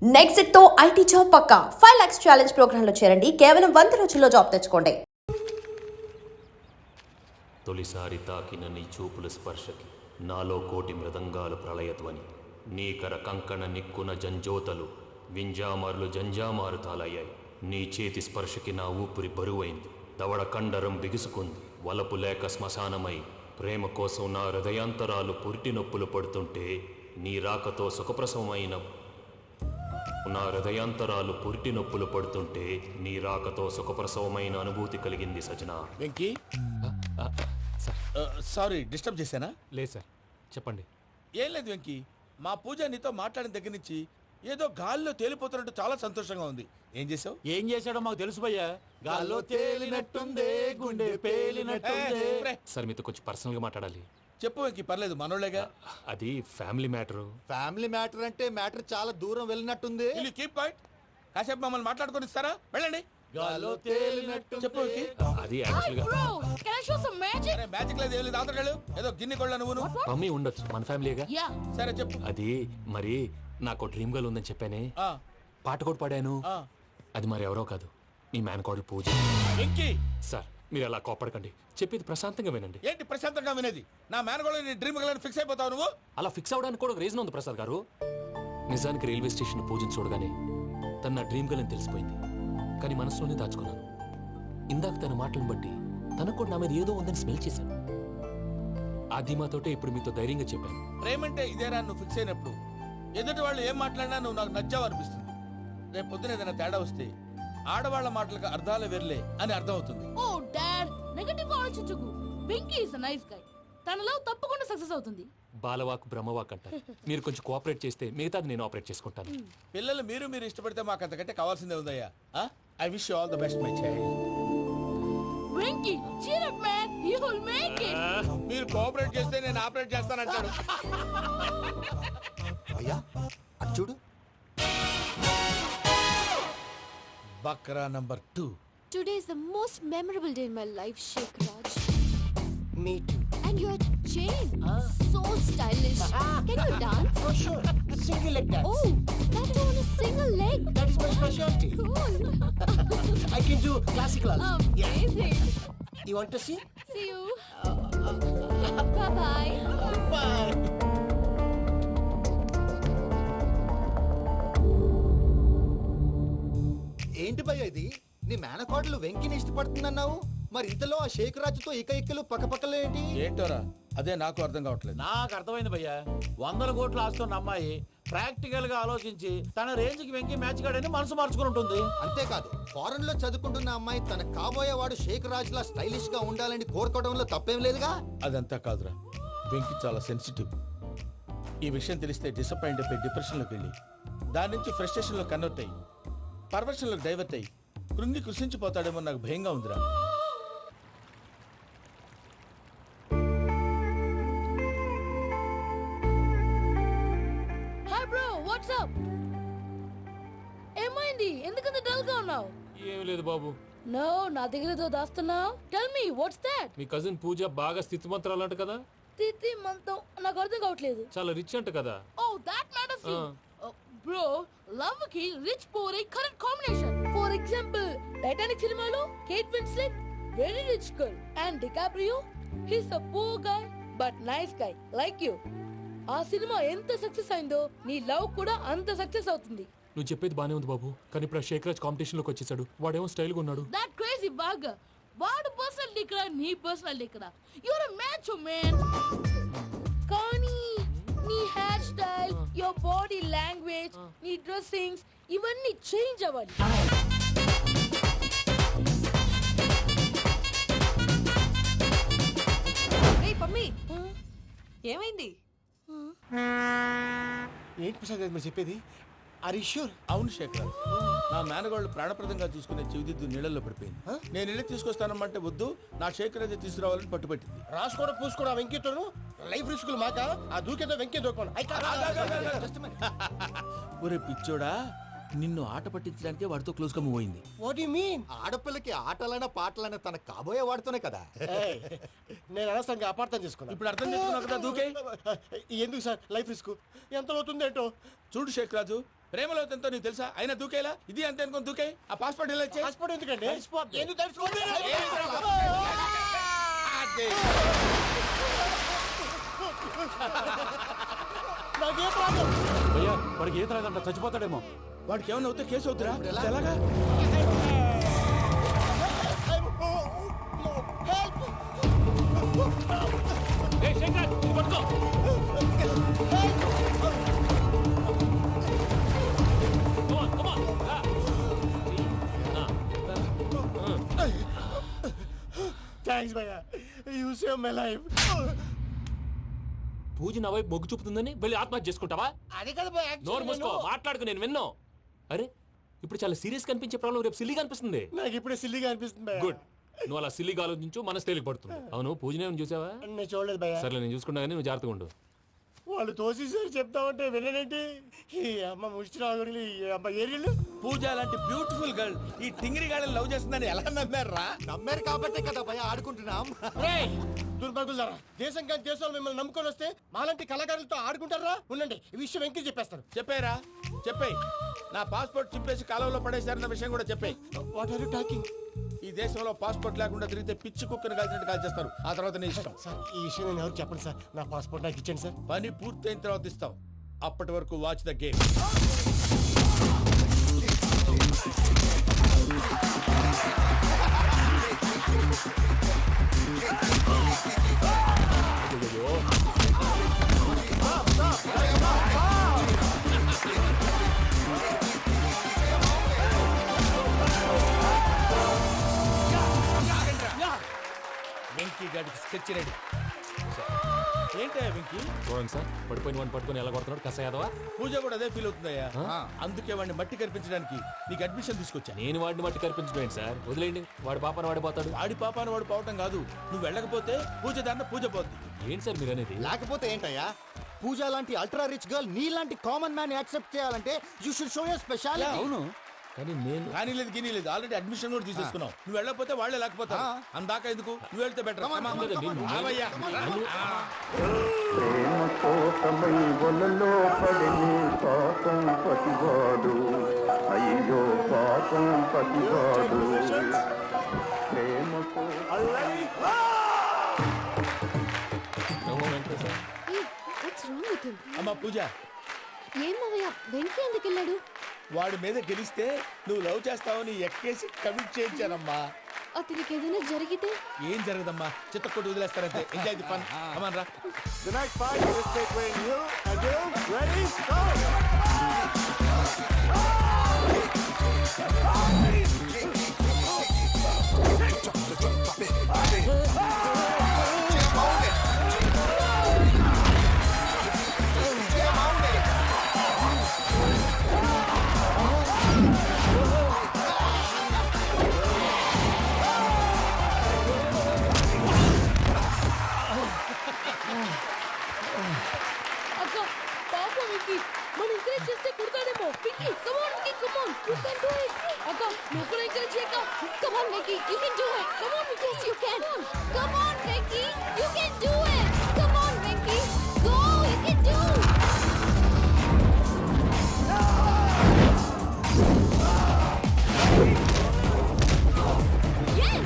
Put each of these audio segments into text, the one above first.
Next తో IT job పక్కా 5 lakhs challenge program లో చేరండి. కేవలం 100 రోజుల్లో జాబ్ తెచ్చుకోండి. తొలిసారి తాకిన నీ చూపుల స్పర్శకి నాలో కోటి మృదంగాల ప్రళయధ్వని. నీకర కంకణ నిక్కున జంజోతలు వింజామారులు జంజామారు తాలయ్యాయి. నీ చేతి స్పర్శకి నా ఊపిరి బరువైంది. దవడ కండరం బిగుసుకుంది. వలపు లేక శ్మశానమై ప్రేమ కోసం నా హృదయాంతరాలు పురిటి నొప్పులు పడుతుంటే నీ రాకతో సుఖప్రసవమైన నా హృదయాంతరాలు పురిటి నొప్పులు పడుతుంటే నీ రాకతో సుఖప్రసవమైన అనుభూతి కలిగింది సజనా. వెంకీ సారీ డిస్టర్బ్ చేశానా? లేదు సార్, చెప్పండి. ఏం లేదు వెంకీ, మా పూజ నీతో మాట్లాడిన దగ్గర నుంచి ఏదో గాల్లో తేలిపోతున్నట్టు చాలా సంతోషంగా ఉంది. ఏం చేసావు? ఏం చేశాడో మాకు తెలుసు భయ్యా. గాల్లో తేలినట్టుందే, గుండె పేలినట్టుందే. సార్ మీతో కొంచెం పర్సనల్గా మాట్లాడాలి. చెప్పు వెంకీ, పర్లేదు మనోళ్ళేగా. అది ఫ్యామిలీ మ్యాటరు. ఫ్యామిలీ మ్యాటర్ అంటే మ్యాటర్ చాలా దూరం వెళ్ళినట్టుంది. Keep quiet. కాసేపు మమ్మల్ని మాట్లాడుకొని ఇస్తారా? వెళ్ళండి. గాల్లో తేలినట్టు చెప్పు వెంకీ. అది యాక్చువల్గా అరే మ్యాజిక్ లేదు, ఏం లేదు, ఆతడాడు ఏదో గిన్నె కొళ్ళ నువ్వును. మమ్మీ ఉండొచ్చు, మన ఫ్యామిలీగా. సరే చెప్పు. అది మరి నాకు డ్రీమ్ గర్ల్ ఉందని చెప్పానే, ఆ, పాట కూడా పాడాను. ఆ. అది మరి ఎవరో కాదు, మీ మేనకోడలు పూజ. వెంకీ సార్ మీరు అలా కోపడకండి, చెప్పేది ప్రశాంతంగా వినండి. ఏంటి ప్రశాంతంగా వినేది? నా మేనగోళ్ళు నీ డ్రీమ్ గలని ఫిక్స్ అయిపోతావు నువ్వు. అలా ఫిక్స్ అవడానికి కూడా ఒక రీజన్ ఉంది ప్రసాద్ గారు. నిజానికి రైల్వే స్టేషన్ పూజను చూడగానే తన నా డ్రీమ్ గర్ల్ అని తెలిసిపోయింది. కానీ మనసులోనే దాచుకున్నాను. ఇందాక తన మాటలను బట్టి తనకు కూడా నా మీద ఏదో ఉందని స్మెల్ చేశాను. ఆ ధీమాతోటే ఇప్పుడు మీతో ధైర్యంగా చెప్పాను. ప్రేమంటే ఇదేరా నువ్వు ఫిక్స్ అయినప్పుడు ఎదుటి వాళ్ళు ఏం మాట్లాడినా నువ్వు నాకు నచ్చావు అనిపిస్తుంది. రేపు పొద్దున ఏదైనా తేడా వస్తే ఆడవాళ్ల మాటలకు అర్థాలు వెర్లే అని అర్థం అవుతుంది. ఓ డాడ్, నెగటివ్ ఆలోచించకు. Venky is nice guy. తనలో తప్పకుండా సక్సెస్ అవుతుంది. బాలవాక్ బ్రహ్మవాక్ అంటారు. మీరు కొంచెం కోఆపరేట్ చేస్తే మిగతాది నేను ఆపరేట్ చేసుకుంటాను. పిల్లలు మీరు ఇష్టపడితే మాకు అంతకంటే కావాల్సిందే ఉందయ్యా. I wish you all the best my child. Venky cheer up man, you will make it. మీరు కోఆపరేట్ చేస్తే నేను ఆపరేట్ చేస్తానంటాడు. అయ్యా అటు చూడు. Bakra number 2. Today is the most memorable day in my life, Sheikh Raj. Me too. And your chain, so stylish. Can you dance? Oh, sure. Single leg dance. Oh, that too on a single leg. That is my specialty. Cool. I can do classical also. Amazing. You want to see? See you. Bye-bye. Bye. ఏంటి భయ్య ఇది? నీ మేనకోడలు వెంకిని ఇష్టపడుతుందన్నావు, మరి ఇంతలో ఆ షేక్ రాజుతో ఇక్కలు పక్కపక్కలు ఏంటి? ఏంటోరా అదే నాకు అర్థం కావట్లేదు. నాకు అర్థమైంది భయ్యా. 100 కోట్లు ఆస్తున్న అమ్మాయి ప్రాక్టికల్ గా ఆలోచించి తన రేంజ్ కి వెంకి మ్యాచ్ కాడని మనసు మార్చుకుని ఉంటుంది. అంతేకాదు, ఫారెన్ లో చదువుకుంటున్న అమ్మాయి తన కాబోయేవాడు షేక్ రాజ్ లా స్టైలిష్ గా ఉండాలని కోరుకోవడంలో తప్పేం లేదుగా. అదంతా కాదురా, వెంకి చాలా సెన్సిటివ్. ఈ విషయం తెలిస్తే డిసప్పాయింట్ అయిపోయి డిప్రెషన్లోకి వెళ్ళి దాని నుంచి ఫ్రస్ట్రేషన్లో కన్వర్ట్ అయ్యి పర్వర్షన్లోకి డైవర్ట్ అయ్యి కృంగి కృషించిపోతాడేమో నాకు భయంగా ఉందిరా. Hi bro, what's up? ఏమైంది? ఎందుకంత డల్ గా ఉన్నావు? ఏం లేదు బాబు. నో, నా దగ్గర ఏదో దాస్తున్నావు. Tell me, what's that? మీ కజిన్ పూజ బాగా స్థితిమంతరాలు అంట కదా. తిత్తి మంతం నాకు అర్థం కావట్లేదు. చాలా రిచ్ అంట కదా. Oh, that matters you. Bro, love కి rich poor correct combination. For example, Titanic సినిమాలో Kate Winslet very rich girl and DiCaprio he's a poor guy but nice guy like you. ఆ సినిమా ఎంత సక్సెస్ అయిందో నీ love కూడా అంత success అవుతుంది. నువ్వు చెప్పేది బానే ఉంది బాబు, కానీ ఇప్పుడు షేక్ రాజ్ కాంపిటీషన్ లోకి వచ్చేసాడు. వాడేమో స్టైల్ గా ఉన్నాడు. దట్ క్రేజీ బాగ్. వాడు పర్సనల్ ఇక్కడ, నీ పర్సనల్ ఇక్కడ. You are a match man. కానీ నీ hair style, your body language, నీ డ్రెస్సింగ్స్ ఇవన్నీ చేంజ్ అవ్వాలి. ఏయ్ పమ్మి, ఏమైంది? ఏంటి ప్రసాద్ గారు మీరు చెప్పేది? Are you sure? అవును శేఖర్, నా మేనగాళ్ళు ప్రాణప్రదంగా చూసుకునే చెవిదిద్దు నీళ్ళల్లో పడిపోయింది. నేను వెళ్ళి తీసుకొస్తానమ్మంటే వద్దు, నా శేఖర్ అయితే తీసుకురావాలని పట్టుబట్టింది. రాసుకోవడం పూసుకోవడం వెంకీతోను లైఫ్ రిస్కులు మాక. ఆ దూకేదో వెంకీ దూకోను. ఒరే పిచ్చోడా, నిన్ను ఆట పట్టించడానికి వాడితో క్లోజ్ గా మూవ్ అయింది. What you mean? ఆడపిల్లకి ఆటలైనా పాటలైనా తన కాబోయే వాడుతూనే కదా. నేను అనవసరంగా అపార్థం చేసుకున్నా. ఇప్పుడు అర్థం చేసుకున్నావు కదా, దూకే. ఎందుకు సార్ లైఫ్ రిస్క్? ఎంత అవుతుంది ఏంటో చూడు షేక్ రాజు, ప్రేమలో ఎంతో నీకు తెలుసా? అయినా దూకేలా ఇది అంతే అనుకుని దూకే. ఆ పాస్పోర్ట్ ఇలా ఇచ్చే. పాస్పోర్ట్ ఎందుకండి? ఎందుకు తెలుసుకోండి? నాకేం ప్రాబ్లం? భయ్యా వాడికి ఈత రాదంట, చచ్చిపోతాడేమో. వాడికి ఏమైనా అవుతే కేసు అవుతురా? ఎలాగా? థ్యాంక్స్ భయ్యా, యూ సేవ్ మై లైఫ్. పూజ నా వైపు మొగ్గు చూపుతుందని వెళ్ళి ఆత్మహత్య చేసుకుంటావా? అది కదా భయ్యా, నోరు మూసుకో, మాట్లాడుకు, నేను విన్నో. అరే ఇప్పుడు చాలా సీరియస్ కనిపించే ప్రాబ్లం రేపు సిల్లీగా అనిపిస్తుంది. నాకు ఇప్పుడే సిల్లిగా అనిపిస్తుంది భయ్యా. గుడ్, నువ్వు అలా సిల్లీగా ఆలోచించు, మనసు తేలిక పడుతుంది. అవును పూజనే చూసావా? నేను చూడలేదు భయ్యా. సరే నేను చూసుకుంటా కానీ నువ్వు జాగ్రత్తగా ఉండు. వాళ్ళు తోసేసారు చెప్తామంటే విననేంటి? ఈ అమ్మ ముష్టి రాగుడి, ఈ అమ్మ ఏరియలు. పూజ లాంటి బ్యూటిఫుల్ గర్ల్ ఈ టింగిరి గాడిని లవ్ చేస్తుందని ఎలా నమ్మారా? నమ్మారు కాబట్టే కదా భయ్యా ఆడుకుంటున్నాం. దుర్భగులారా, దేశం కానీ దేశాలు మిమ్మల్ని నమ్ముకొని వస్తే మాలాంటి కళాకారులతో ఆడుకుంటారా? ఉండండి, ఈ విషయం వెంకీ చెప్పేస్తాను. చెప్పారా? చెప్పేయ్. నా పాస్పోర్ట్ చింపేసి కాలువలో పడేశారన్న విషయం కూడా చెప్పేయ్. What are you talking? ఈ దేశంలో పాస్పోర్ట్ లేకుండా తిరిగితే పిచ్చి కుక్కను కాల్చినట్టు కాల్చేస్తారు. ఆ తర్వాత నీ ఇష్టం. సార్, ఈ విషయం నేను ఎవరు చెప్పండి సార్. నా పాస్పోర్ట్ నాకు ఇచ్చేయండి సార్. పని పూర్తయిన తర్వాత ఇస్తాం. అప్పటి వరకు వాచ్ ద గేమ్. వెంకీ గాడికి స్కెచ్ రెడీ. ఏంటయ్యా వెంకీ? చూడండి సార్, పడిపోయిన వాడిని పట్టుకొని ఎలా కొడుతున్నాడు కసాయదవా. పూజ కూడా అదే ఫీల్ అవుతుందయ్యా. అందుకే వాడిని మట్టి కనిపించడానికి నీకు అడ్మిషన్ తీసుకొచ్చా. నేను వాడిని మట్టి కనిపించడం సార్, వదిలేయండి. వాడి పాపన వాడిపోతాడు. వాడి పాపాను వాడు పోవటం కాదు, నువ్వు వెళ్ళకపోతే పూజ దాన్న పూజ పోద్ది. ఏంటి సార్ మీరు అనేది? లేకపోతే ఏంటయ్యా, పూజ లాంటి అల్ట్రా రిచ్ గర్ల్ నీ లాంటి కామన్ మ్యాన్ యాక్సెప్ట్ చేయాలంటే you should show your speciality. అవును, కానీ నేను కానీ లేదు గిని లేదు, ఆల్రెడీ అడ్మిషన్ కూడా తీసేసుకున్నావు. నువ్వు వెళ్ళకపోతే వాళ్ళే లేకపోతా. అందాక ఎందుకు, నువ్వు వెళ్తే బెటర్. ప్రేమ కోసమై వలలో పడిని పాపం పతివాడు, అయ్యో పాపం పతివాడు. ప్రేమ Hey, what's wrong with him? అమ్మా పూజ, ఏం మావయ్య, వెంకీ ఎందుకు వెళ్ళాడు? వాడి మీద గెలిస్తే నువ్వు లవ్ చేస్తావని ఎక్కేసి కమిట్ చేయించానమ్మా. అతనికి ఏదైనా జరిగితే? ఏం జరగదమ్మా, చిత్త కొట్టి వదిలేస్తారంటే. Enjoy the fun. కమాన్ రా. The next fight is between you and you. Ready? Go! అక్క పాపం విక్కీ, మనం ఎంకరేజ్ చేస్తే కుడతాడేమో. Vicky come on Vicky, come on, you can do it. అక్క నువ్వు కూడా ఎంకరేజ్ చేయక. Come on, Vicky, you can do it. Come on, Vicky, yes, you can. Come on, Vicky, you can do it. Come on, Vicky, go, you can do it. Yes.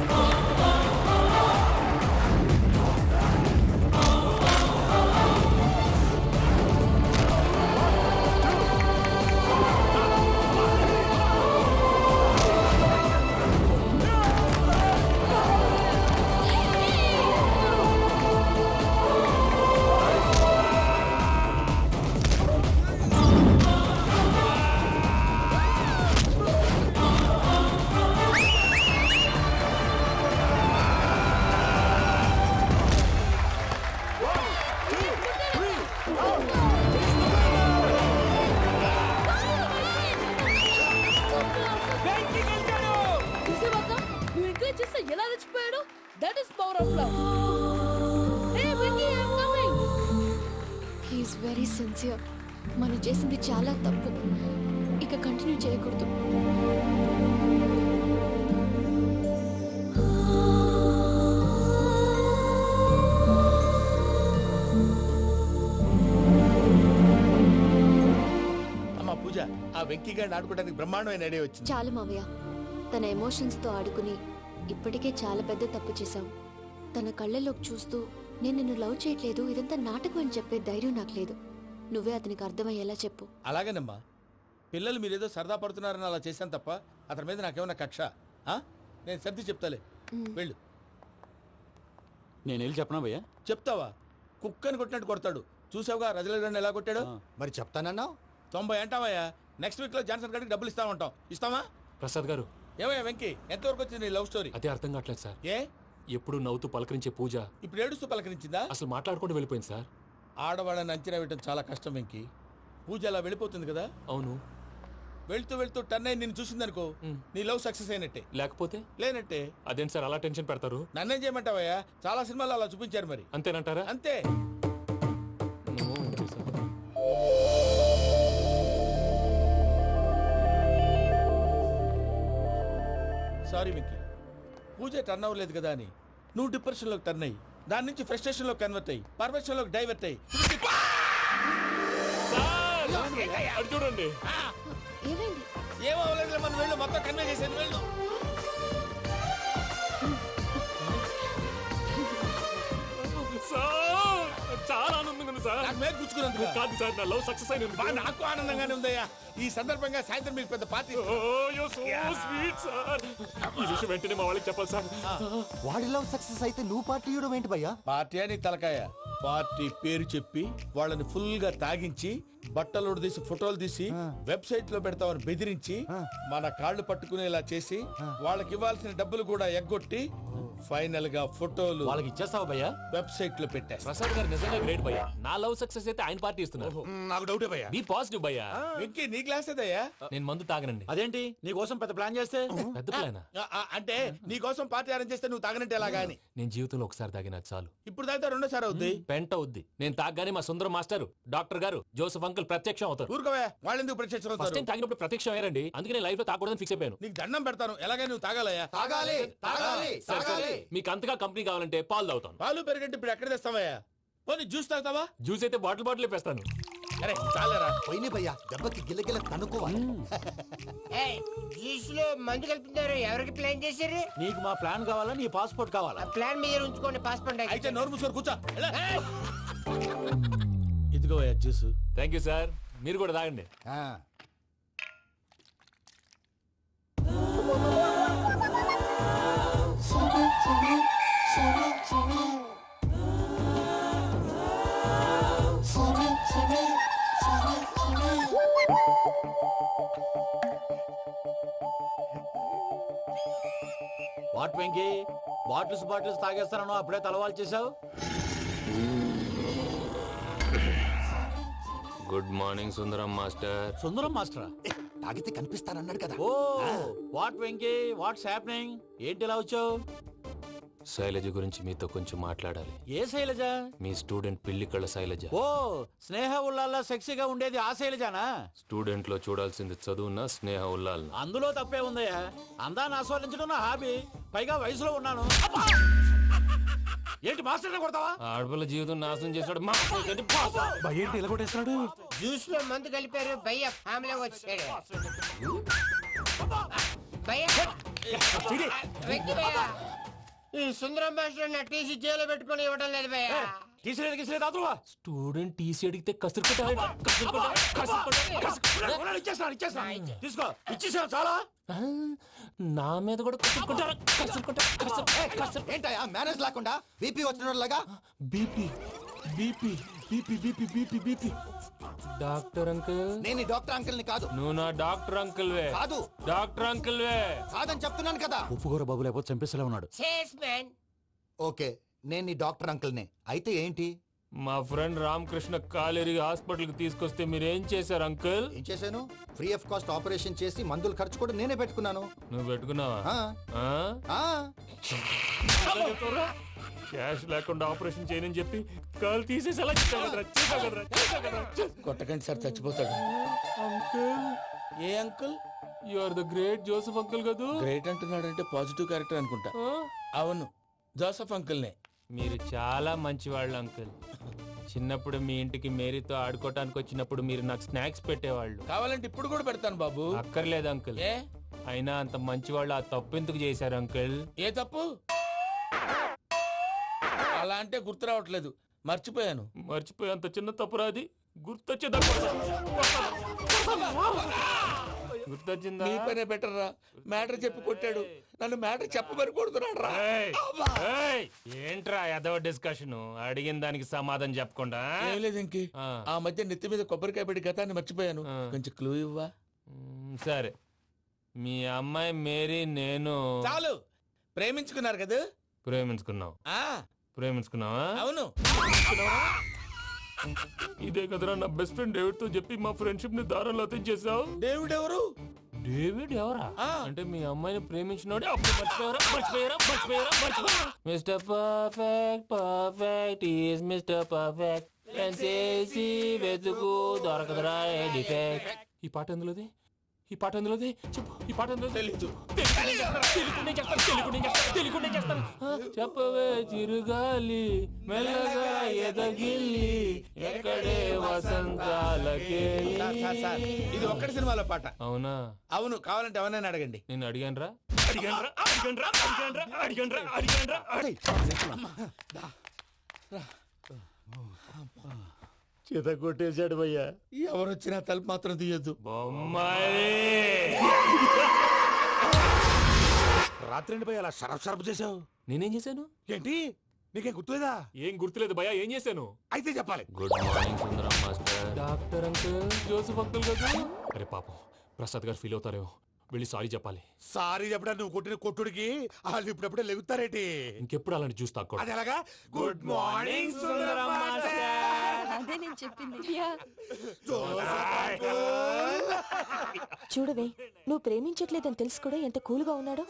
చూసావా అక్క, నువ్వు encourage చేస్తే ఎలా రెచ్చిపోయాడు. That is power of love. Hey Vicky, I am coming. He is very sincere. మనం చేసింది చాలా తప్పు, ఇక కంటిన్యూ చేయకూడదు. అమ్మా పూజ, ఆ వెంకీ గారిని ఆడుకోవడానికి బ్రహ్మాండమైన ఐడియా వచ్చింది. చాలు మావయ్య, తన ఎమోషన్స్ తో ఆడుకుని ఇప్పటికే చాలా పెద్ద తప్పు చేశావు. తన కళ్ళలోకి చూస్తూ నేను నిన్ను లవ్ చేయట్లేదు, ఇదంతా నాటకం అని చెప్పే ధైర్యం నాకు లేదు. నువ్వే అతనికి అర్థమయ్యేలా చెప్పు. అలాగేనమ్మా, పిల్లలు మీరేదో సరదా పడుతున్నారని అలా చేశాను తప్ప అతని మీద నాకేమన్నా కక్ష? ఆ? నేను సర్ది చెప్తాలే, వెళ్ళు. నేను వెళ్ళి చెప్పనా భయ్యా? చెప్తావా? కుక్కని కొట్టినట్టు కొడతాడు. చూసావుగా రజలగడ్ని ఎలా కొట్టాడు? మరి చెప్తానన్నావు. 90 అంటావయ్యా. నెక్స్ట్ వీక్ లో జాన్సన్ గారికి డబ్బులు ఇస్తామంటాం. ఇస్తావా? ప్రసాద్ గారు, ఏమయ్యా వెంకీ, ఎంతవరకు వచ్చింది నీ లవ్ స్టోరీ? అదే అర్థం కావట్లేదు సార్. ఏ ఎప్పుడు నవ్వుతూ పలకరించే పూజ ఇప్పుడు ఏడుస్తూ పలకరించిందా? అసలు మాట్లాడుకుంటూ వెళ్ళిపోయింది సార్. ఆడవాళ్ళని అంచనా వేయడం చాలా కష్టం వెంకీ. పూజ అలా వెళ్ళిపోతుంది కదా. అవును. వెళ్తూ వెళ్తూ టర్న్ అయి నేను చూసిందనుకో, నీ లవ్ సక్సెస్ అయినట్టే. లేకపోతే లేనట్టే. అదేంటి సార్ అలా టెన్షన్ పెడతారు? నన్నేం చేయమంటావయ్యా? చాలా సినిమాలు అలా చూపించారు మరి. అంతేనంటారా? అంతే. No, okay, sir. Sorry Venky, Pooja turn అవ్వలేదు కదా అని నువ్వు డిప్రెషన్ లోకి టర్న్ అయ్యి దాని నుంచి ఫ్రస్ట్రేషన్ లో కన్వర్ట్ అయ్యి పర్వర్షన్ లోకి డైవర్ట్ అయ్యి అటు చూడండి. ఏమైంది? ఏమో అవ్వలేదు, మనం వెళ్ళు, మొత్తం కన్వే చేసేది వెళ్ళు. సార్, చాలా ఆనందంగా ఉంది సార్. నాకు మీద గుచ్చుకున్నందుకు కాదు సార్, నా లవ్ సక్సెస్ అయినందుకు. బా, నాకు ఆనందంగానే ఉందయ్యా. ఈ సందర్భంగా సాయంత్రం మీకు పెద్ద party. Oh, you're so sweet, sir. ఈ విషయం వెంటనే మా వాళ్ళకి చెప్పాలి సార్. వాడి లవ్ సక్సెస్ అయితే నువ్వు పార్టీ ఇవ్వడం ఏంటి భయ్యా? పార్టీ అని తలకాయ. పార్టీ పేరు చెప్పి వాళ్ళని ఫుల్ గా తాగించి బట్టలు తీసి ఫోటోలు తీసి వెబ్సైట్ లో పెడతామని బెదిరించి మన కాళ్ళు పట్టుకునేలా చేసి వాళ్ళకి ఇవ్వాల్సిన డబ్బులు కూడా ఎగ్గొట్టి ఫైనల్ గా ఫోటోలు వాళ్ళకి ఇచ్చేస్తావా భయ్యా? వెబ్సైట్ లో పెట్టేస్తా. ప్రసాద్ గారు నిజంగా గ్రేట్ భయ్యా. నా లవ్ సక్సెస్ అయితే ఆయన పార్టీ ఇస్తున్నారు. నాకు డౌటే భయ్యా. బీ పాజిటివ్ భయ్యా. వెంకీ, నీ క్లాస్ ఏదయ్యా? నేను మందు తాగనండి. అదేంటి నీ కోసం పెద్ద ప్లాన్ చేస్తే? పెద్ద ప్లానా? అంటే నీ కోసం పార్టీ అరేంజ్ చేస్తే నువ్వు తాగనంటే ఎలాగా అని. నేను జీవితంలో ఒకసారి తాగినా చాలు. ఇప్పుడు తాగితే రెండోసారి అవుద్ది. పెంట అవుద్ది. నేను తాగగానే మా సుందరం మాస్టర్, డాక్టర్ గారు, జోసెఫ్ అంకుల్ ప్రత్యక్షం అవుతారు. ఊరుకోవే, వాళ్ళు ఎందుకు ప్రత్యక్షం ఫస్ట్ అవుతారు? టైం తాగినప్పుడు ప్రత్యక్షం అయ్యారండి. అందుకే నేను లైఫ్ లో తాగకూడదని ఫిక్స్ అయిపోయాను. నీకు దండం పెడతాను, ఎలాగే నువ్వు తాగాలయ్యా. తాగాలి తాగాలి సరే, సరే. మీకు అంతగా కంపెనీ కావాలంటే పాలు తాగుతాను. పాలు పెరిగంటే ఇప్పుడు ఎక్కడ తెస్తావయ్యా? పోనీ జ్యూస్ తాగుతావా? జ్యూస్ అయితే బాటిల్ వేస్తాను. అరే చాలరా. పోయిన భయ్యా, దెబ్బకి గిల్లగిల్ల కనుక్కోవాలి. జ్యూస్ లో మందు కలుపుతున్నారు. ఎవరికి ప్లాన్ చేశారు? నీకు మా ప్లాన్ కావాలా, నీ పాస్పోర్ట్ కావాలా? ప్లాన్ మీద ఉంచుకోండి, పాస్పోర్ట్ అయితే నోరు మూసుకొని కూర్చో. ఇదిగోయా జ్యూస్. Thank you sir. మీరు కూడా తాగండి. వాట్ వెంకీ, బాటిల్స్ తాగేస్తానో అప్పుడే తలవాలు చేసావు. Good morning Sundaram master. Sundaram మాస్టరా? తాగితే కనిపిస్తానన్నాడు కదా. Oh what Venky, what's happening? ఏంటి ఇలా వచ్చావు? శైలజ గురించి మీతో కొంచెం మాట్లాడాలి. ఏ శైలజ? మీ స్టూడెంట్ పిల్లి కళ్ళ శైలజ. ఓ స్నేహ ఉల్లాల్లో సెక్సీగా ఉండేది ఆ శైలజానా? స్టూడెంట్ లో చూడాల్సింది చదువున్న స్నేహ ఉల్లాల్. అందులో తప్పే ఉందయ్యా. అందాన్ని ఆస్వాదించడం నా హాబీ. పైగా వయసులో ఉన్నాను. ఏంటి మాస్టర్ కొడతావా? ఆడపిల్ల జీవితం నాశనం చేశాడు. ఏంటి ఇలా కొట్టేస్తున్నాడు? జ్యూస్ లో మందు కలిపారు. భయ్య ఫ్యామిలీ వచ్చాడు. భయ్య వెంకీ భయ్య, ఈ సుందరం మాస్టర్ నా టీసీ జైల్లో పెట్టుకొని ఇవ్వడం లేదు భయ్య. తీసిలేదు అదువా. స్టూడెంట్ టీసీ అడిగితే ఇచ్చేస్తాను. తీసుకో, ఇచ్చేసాను చాలా. నా మీద కూడా ఏంటయ్యా మేనేజ్ లేకుండా బీపీ వచ్చిన లాగా? BP BP BP BP BP BP. Doctor uncle, నేను ఈ డాక్టర్ అంకుల్ ని కాదు. నువ్వు నా డాక్టర్ అంకుల్ వే. కాదు. డాక్టర్ అంకుల్ వే. కాదని చెప్తున్నాను కదా. ఉప్పుకూర బాబు లేకపోతే చంపేసేలా ఉన్నాడు. Sales man. ఓకే, నేను ఈ డాక్టర్ అంకుల్ నే. అయితే ఏంటి? మా ఫ్రెండ్ రామకృష్ణ కాలేరి హాస్పిటల్ కి తీసుకొస్తే మీరేం చేశారు అంకుల్? ఏం చేశాను? ఫ్రీ ఆఫ్ కాస్ట్ ఆపరేషన్ చేసి మందులు ఖర్చు కూడా నేనే పెట్టుకున్నాను. నువ్వు పెట్టుకున్నావా? ఆ, ఆ? ఆ. క్యాష్ లేకుండా ఆపరేషన్ చేయనని చెప్పి కాలు తీసేసి అలా కొట్టకండి సార్, చచ్చిపోతాడు. అంకుల్, ఏ uncle? You are the great Joseph uncle కదూ. గ్రేట్ అంటున్నాడంటే పాజిటివ్ క్యారెక్టర్ అనుకుంటా. అవును, జోసఫ్ అంకుల్ నే. మీరు చాలా మంచివాళ్ళు అంకుల్, చిన్నప్పుడు మీ ఇంటికి మేరీతో ఆడుకోవటానికి వచ్చినప్పుడు మీరు నాకు స్నాక్స్ పెట్టేవాళ్ళు. కావాలంటే ఇప్పుడు కూడా పెడతాను బాబు. అక్కర్లేదు అంకుల్. ఏ అయినా అంత మంచి వాళ్ళు ఆ తప్పు ఎందుకు చేశారు అంకుల్? ఏ తప్పు? అలా అంటే గుర్తు రావట్లేదు, మర్చిపోయాను. మర్చిపోయి అంత చిన్న తప్పురా అది? గుర్తొచ్చిందా? నీ పనే బెటర్ రా. మ్యాటర్ చెప్పి కొట్టాడు, నన్ను మ్యాటర్ చెప్పమని కొడుతున్నాడు రా. ఏంట్రా ఎదవ డిస్కషన్? అడిగిన దానికి సమాధానం చెప్పకుండా. ఏం లేదు ఇంకి, ఆ మధ్య నెత్తి మీద కొబ్బరికాయ పెట్టి గతాన్ని మర్చిపోయాను. కొంచెం క్లూ ఇవ్వా? సరే, మీ అమ్మాయి మేరీ నేను చాలు. ప్రేమించుకున్నారు కదా? ప్రేమించుకున్నావు. ప్రేమించుకున్నావా? అవును. ఇదే కదరా నా బెస్ట్ ఫ్రెండ్ డేవిడ్ తో చెప్పి మా ఫ్రెండ్షిప్ ని దారంలో తెచ్చేసావు. డేవిడ్ ఎవరు? డేవిడ్ ఎవరా? అంటే మీ అమ్మాయిని ప్రేమించినోడే. Mister perfect, perfect is mister perfect. చేసి వెతుకు దొరకదురా డిఫెక్ట్. ఈ పాట ఎందులోది? ఈ పాట ఎందులోది? చెప్పు. ఈ పాట ఎందులో? తెలీదు. చెప్పవే చిరుగాలి మెల్లగా ఎదగిల్లి ఎక్కడే వసంతాలకే. ఇది ఒక్కటి సినిమాలో పాట. అవునా? అవును. కావాలంటే ఎవరైనా అడగండి. నేను అడిగాను రా. చేత కొట్టేశాడు భయ్యా. ఎవరు వచ్చినా తలుపు మాత్రం తీయద్దు. రాత్రి భయ్య అలా షరఫ్ చేసావు. నేనేం చేశాను? ఏంటి నీకేం గుర్తులేదా? ఏం గుర్తులేదు భయ్యా. ఏం చేశాను? అయితే చెప్పాలి. Good morning Sundaram master. Doctor uncle, Joseph uncle కదా? అరే పాపం, ప్రసాద్ గారు ఫీల్ అవుతారేమో. వెళ్ళి సారీ చెప్పాలి. సారీ చెప్పడానికి నువ్వు కొట్టిన కొట్టుడికి వాళ్ళు ఇప్పుడప్పుడే లెగుతారేటి? ఇంకెప్పుడు అలాంటి చూస్తా. అది ఎలాగా? Good morning Sundaram master. అదే నేను చెప్పింది. చూడవే, నువ్వు ప్రేమించట్లేదని తెలుసు కూడా ఎంత కూల్గా ఉన్నాడో.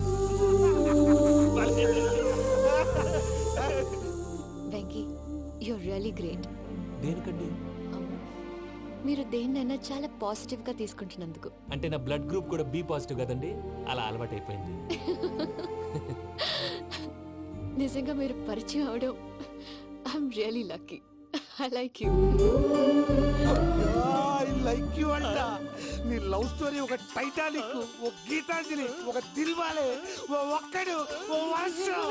Venky, you're really great. దేనికండి? మీరు దేన్నైనా చాలా పాజిటివ్ గా తీసుకుంటున్నందుకు. అంటే నా బ్లడ్ గ్రూప్ కూడా బి పాజిటివ్ కదండి, అలా అలవాటు అయిపోయింది. నిజంగా మీరు పరిచయం అవడం I'm really lucky. I like you. Like you అంట. నీ లవ్ స్టోరీ ఒక టైటానిక్, ఒక గీతాంజలి, ఒక దిల్వాలే, ఓ ఒక్కడు, ఓ వర్షం.